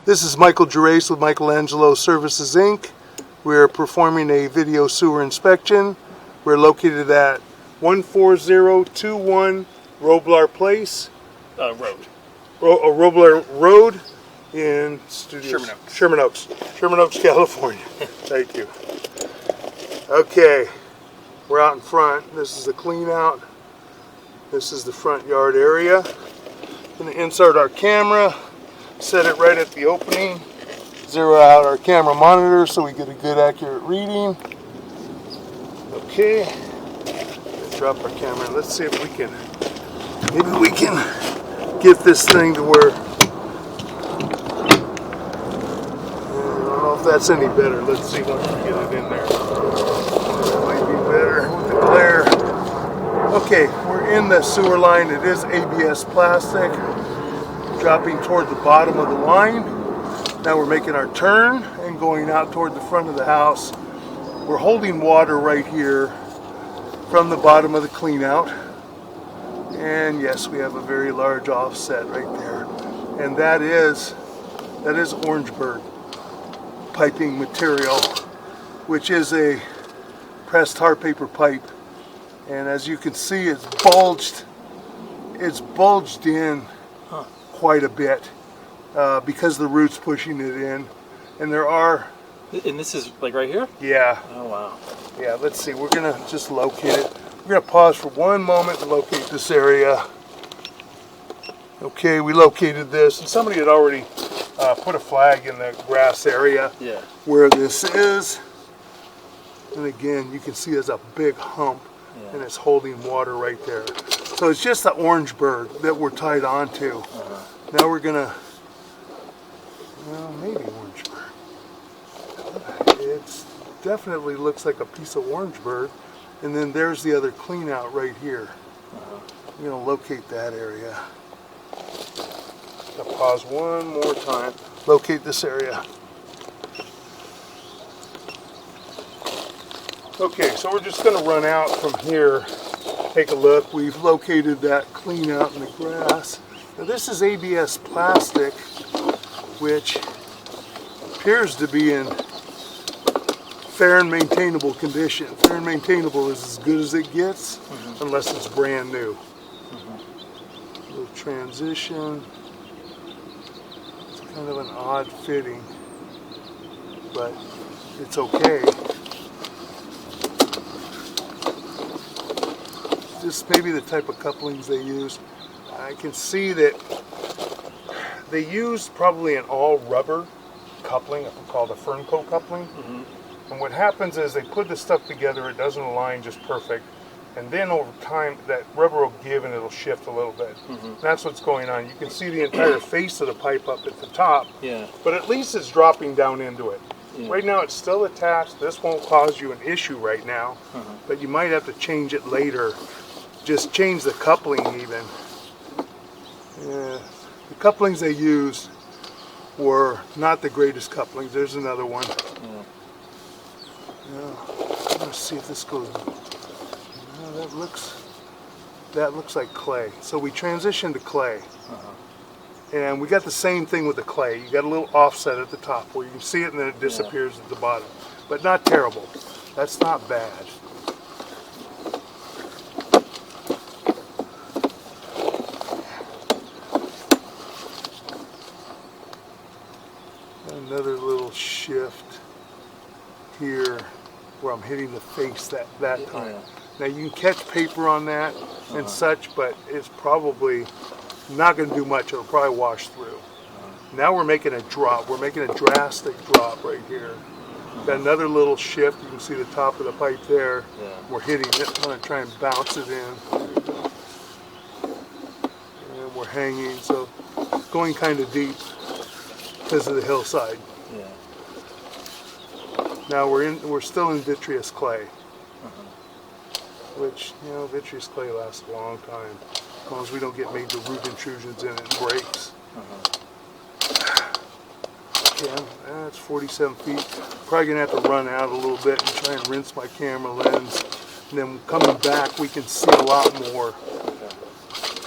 This is Michael Gerace with Michelangelos Services Inc. We're performing a video sewer inspection. We're located at 14021 Roblar Place. Roblar Road in Sherman Oaks, California. Thank you. Okay, we're out in front. This is the clean out. This is the front yard area. Going to insert our camera, set it right at the opening, zero out our camera monitor so we get a good accurate reading. Okay, drop our camera. Let's see if we can, maybe we can get this thing to where, I don't know if that's any better. Let's see once we get it in there. That might be better with the glare. Okay, we're in the sewer line. It is ABS plastic, dropping toward the bottom of the line. Now we're making our turn and going out toward the front of the house. We're holding water right here from the bottom of the clean out. And yes, we have a very large offset right there. And that is Orangeburg piping material, which is a pressed hard paper pipe. And as you can see, it's bulged in quite a bit because the root's pushing it in. And there are... And this is like right here? Yeah. Oh, wow. Yeah, let's see. We're going to just locate it. We're going to pause for one moment to locate this area. Okay, we located this. And somebody had already put a flag in the grass area where this is. And again, you can see there's a big hump. And it's holding water right there. So it's just the Orangeburg that we're tied onto. Now we're going to, well, maybe Orangeburg. It definitely looks like a piece of Orangeburg. And then there's the other clean out right here. We're going to locate that area. I'll pause one more time. Locate this area. Okay, so we're just going to run out from here, take a look. We've located that clean out in the grass. Now this is ABS plastic, which appears to be in fair and maintainable condition. Fair and maintainable is as good as it gets, unless it's brand new. Little transition. It's kind of an odd fitting, but it's okay. Just maybe the type of couplings they use. I can see that they used probably an all rubber coupling, called a Fernco coupling. And what happens is they put this stuff together, it doesn't align just perfect, and then over time that rubber will give and it'll shift a little bit. That's what's going on. You can see the entire face of the pipe up at the top, but at least it's dropping down into it. Right now it's still attached. This won't cause you an issue right now, but you might have to change it later. Just change the coupling even. The couplings they used were not the greatest couplings. There's another one. Let's see if this goes. That looks like clay. So we transitioned to clay. And we got the same thing with the clay. You got a little offset at the top where you can see it and then it disappears at the bottom. But not terrible. That's not bad. Another little shift here where I'm hitting the face that time. Now you can catch paper on that and such, but it's probably not going to do much. It'll probably wash through. Now we're making a drop. We're making a drastic drop right here. Got another little shift. You can see the top of the pipe there. We're hitting it. I'm going to try and bounce it in. And we're hanging, so going kind of deep because of the hillside. Now we're still in vitreous clay, which, you know, vitreous clay lasts a long time as long as we don't get major root intrusions in it and breaks. Again, that's 47 feet. Probably gonna have to run out a little bit and try and rinse my camera lens, and then coming back we can see a lot more.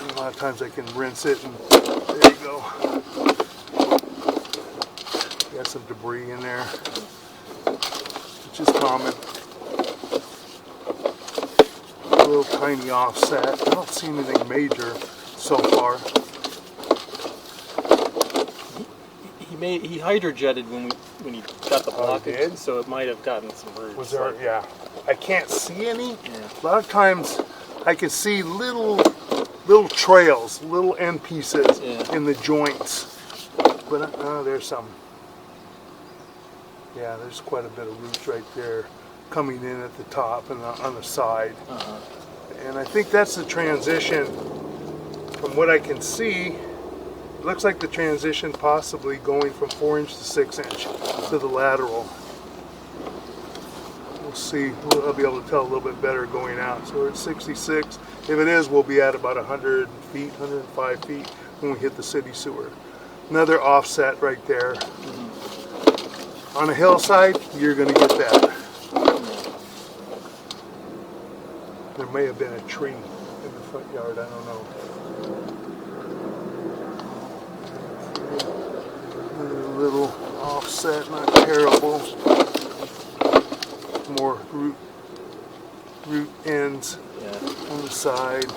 And a lot of times I can rinse it, and there you go. Got some debris in there, which is common. A little tiny offset. I don't see anything major so far. He hydrojetted when he got the blockage, did? so it might have gotten some roots. Was there? Yeah. I can't see any. Yeah. A lot of times, I can see little trails, little end pieces in the joints. But there's some. Yeah, there's quite a bit of roots right there coming in at the top and on the side. And I think that's the transition. From what I can see, it looks like the transition possibly going from 4-inch to 6-inch to the lateral. We'll see. I'll be able to tell a little bit better going out. So we're at 66. If it is, we'll be at about 100 feet, 105 feet when we hit the city sewer. Another offset right there. On a hillside, you're going to get that. There may have been a tree in the front yard, I don't know. A little offset, not terrible. More root ends on the side.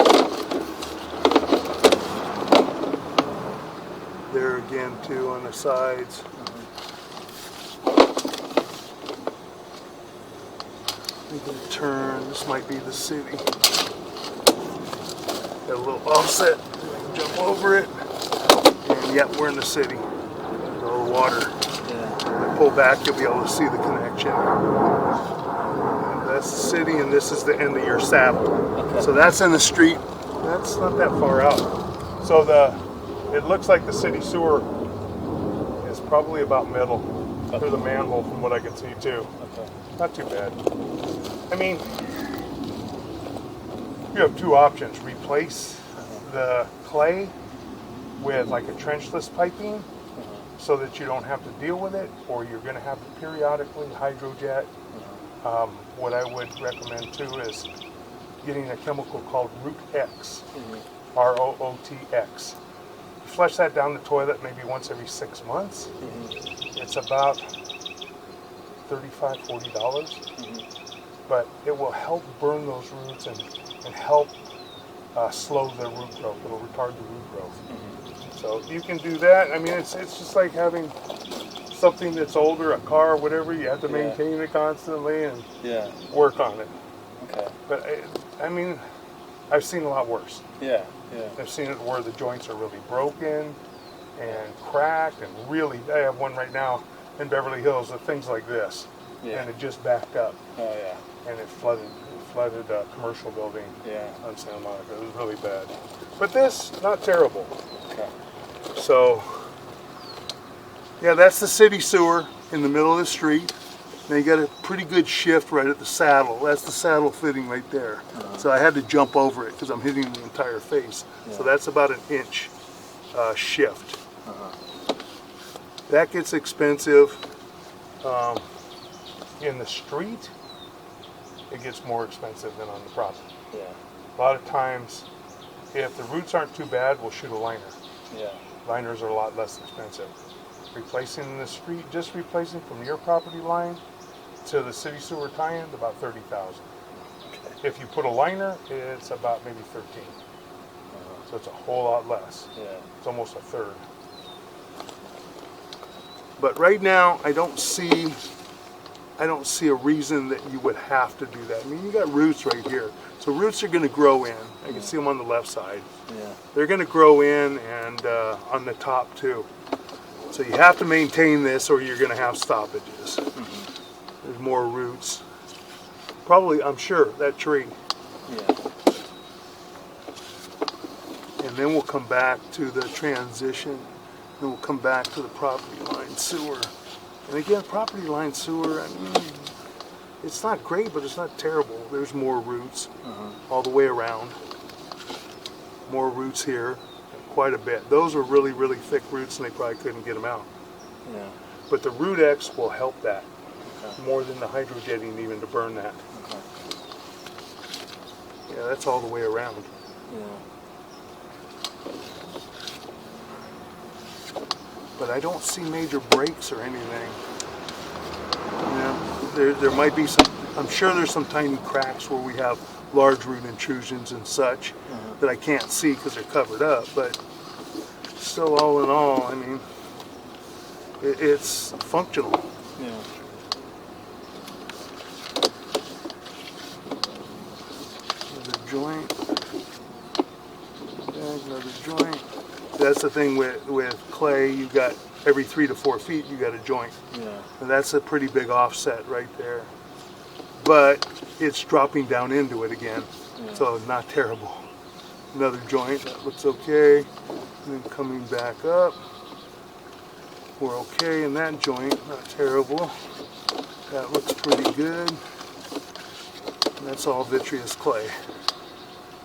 There again too on the sides. We can turn. This might be the city. Got a little offset. We can jump over it. And yep, we're in the city. Or water. When I pull back, you'll be able to see the connection. That's the city, and this is the end of your saddle. Okay. So that's in the street. That's not that far out. So it looks like the city sewer is probably about middle through the manhole from what I can see too. Okay. Not too bad. I mean, you have two options. Replace the clay with like a trenchless piping so that you don't have to deal with it, or you're going to have to periodically hydrojet. What I would recommend too is getting a chemical called Root X, ROOTX. You flush that down the toilet maybe once every 6 months. It's about $35, $40, but it will help burn those roots and help slow the root growth. It'll retard the root growth. So you can do that. I mean, it's just like having something that's older, a car, whatever. You have to maintain it constantly and work on it. Okay. But I mean, I've seen a lot worse. Yeah. I've seen it where the joints are really broken and cracked and really. I have one right now in Beverly Hills of things like this, and it just backed up. Oh yeah. And it flooded a commercial building on Santa Monica. It was really bad. But this, not terrible. Okay. So, yeah, that's the city sewer in the middle of the street. Now you got a pretty good shift right at the saddle. That's the saddle fitting right there. So I had to jump over it because I'm hitting the entire face. So that's about an inch shift. That gets expensive. In the street, it gets more expensive than on the property. A lot of times, if the roots aren't too bad, we'll shoot a liner. Liners are a lot less expensive. Replacing in the street, just replacing from your property line to the city sewer tie-in, about $30,000. Okay. If you put a liner, it's about maybe 13. So it's a whole lot less. It's almost a third. But right now, I don't see a reason that you would have to do that. I mean, you got roots right here. So roots are going to grow in. I can see them on the left side. They're going to grow in and on the top too. So you have to maintain this or you're going to have stoppages. There's more roots. Probably, I'm sure, that tree. And then we'll come back to the transition. Then we'll come back to the property line sewer. And again, property line sewer, I mean, it's not great, but it's not terrible. There's more roots all the way around. More roots here, quite a bit. Those are really, really thick roots and they probably couldn't get them out. But the Root X will help that more than the hydrojetting even to burn that. Yeah, that's all the way around. but I don't see major breaks or anything. Yeah, there might be some, I'm sure there's some tiny cracks where we have large root intrusions and such that I can't see because they're covered up, but still, all in all, I mean, it's functional. Yeah. Another joint. Another joint. That's the thing with clay, you got every 3 to 4 feet you got a joint. Yeah. And that's a pretty big offset right there. But it's dropping down into it again, so not terrible. Another joint, that looks okay. And then coming back up, we're okay in that joint, not terrible. That looks pretty good. And that's all vitreous clay.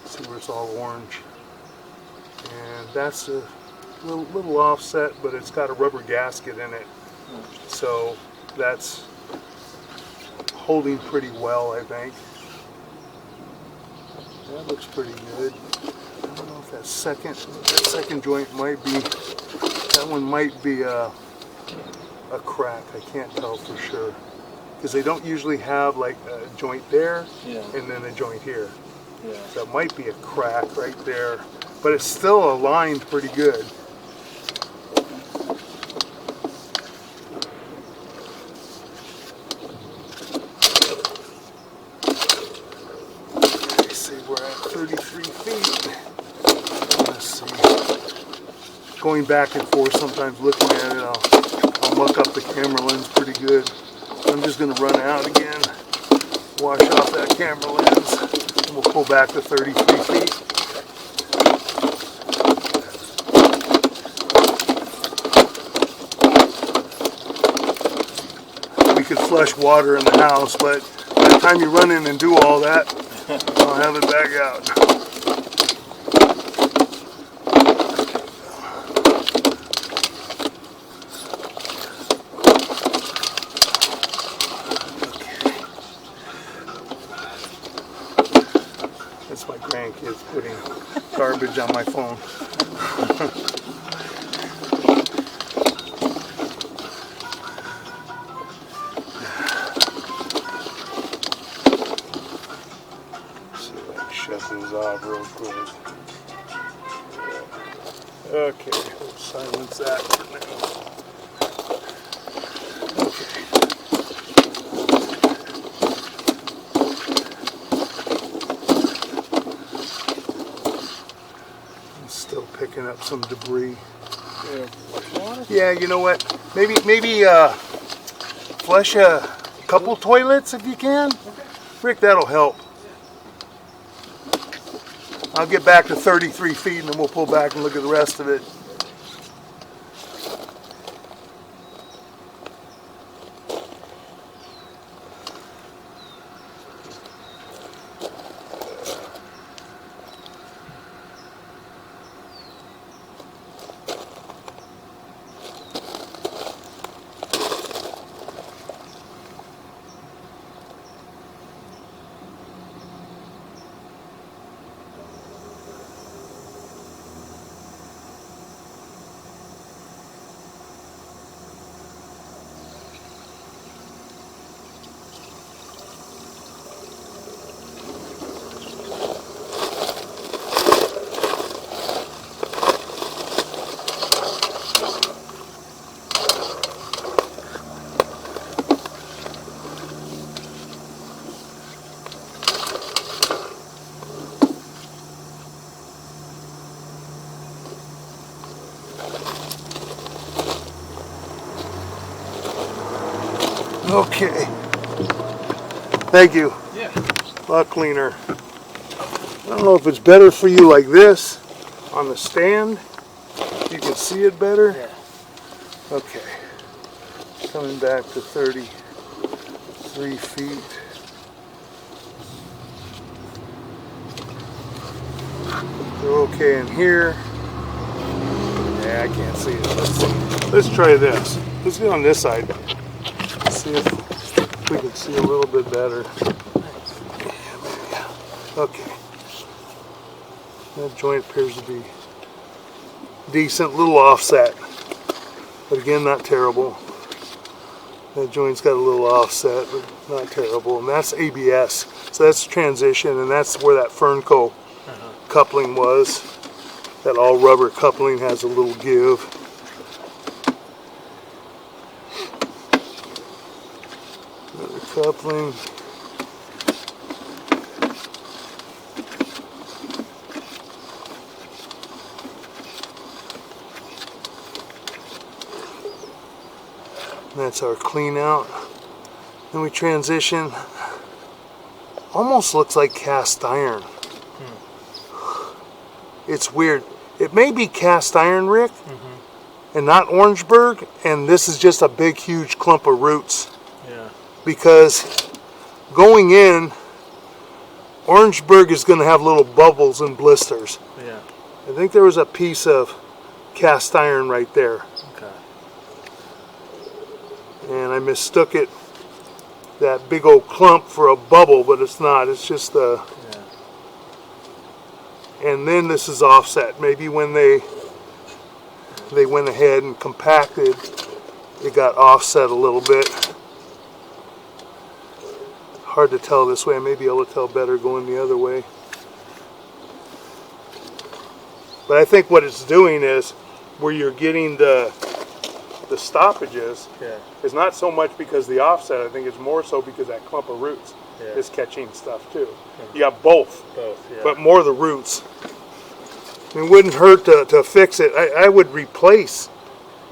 See where it's all orange. And that's a little offset, but it's got a rubber gasket in it. So that's holding pretty well, I think. That looks pretty good. I don't know if that second joint might be, that one might be a crack. I can't tell for sure. Because they don't usually have like a joint there and then a joint here. Yeah. So it might be a crack right there. But it's still aligned pretty good. Let's see, we're at 33 feet. Let's see. Going back and forth, sometimes looking at it, I'll muck up the camera lens pretty good. I'm just going to run out again, wash off that camera lens, and we'll pull back to 33 feet. We could flush water in the house, but by the time you run in and do all that, I'll have it back out. That's my grandkids putting garbage on my phone. See if I can shut this off real quick. Okay, we'll silence that for now. Still picking up some debris. Yeah, you know what? Maybe flush a couple toilets if you can. Rick, that'll help. I'll get back to 33 feet and then we'll pull back and look at the rest of it. Okay. Thank you. Yeah. A lot cleaner. I don't know if it's better for you like this on the stand. You can see it better. Yeah. Okay. Coming back to 33 feet. We're okay in here. Yeah, I can't see it. Let's try this. Let's get on this side. See if we can see a little bit better. Okay. That joint appears to be decent, little offset. But again, not terrible. That joint's got a little offset, but not terrible. And that's ABS. So that's transition, and that's where that Fernco coupling was. That all rubber coupling has a little give. Another coupling. That's our clean out. Then we transition. Almost looks like cast iron. It's weird. It may be cast iron, Rick, and not Orangeburg, and this is just a big, huge clump of roots. Yeah. Because going in, Orangeburg is going to have little bubbles and blisters. Yeah. I think there was a piece of cast iron right there. Okay. And I mistook it, that big old clump, for a bubble, but it's not. It's just a... And then this is offset. Maybe when they went ahead and compacted, it got offset a little bit. Hard to tell this way. I may be able to tell better going the other way. But I think what it's doing is, where you're getting the stoppages, is not so much because the offset. I think it's more so because that clump of roots is catching stuff too. You got both, but more the roots. It wouldn't hurt to fix it. I would replace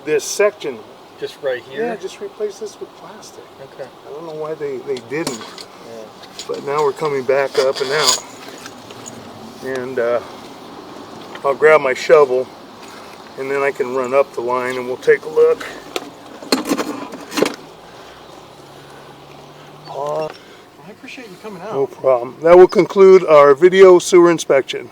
this section. Just right here? Yeah, just replace this with plastic. Okay. I don't know why they didn't. But now we're coming back up and out. And I'll grab my shovel, and then I can run up the line and we'll take a look. I appreciate you coming out. No problem. That will conclude our video sewer inspection.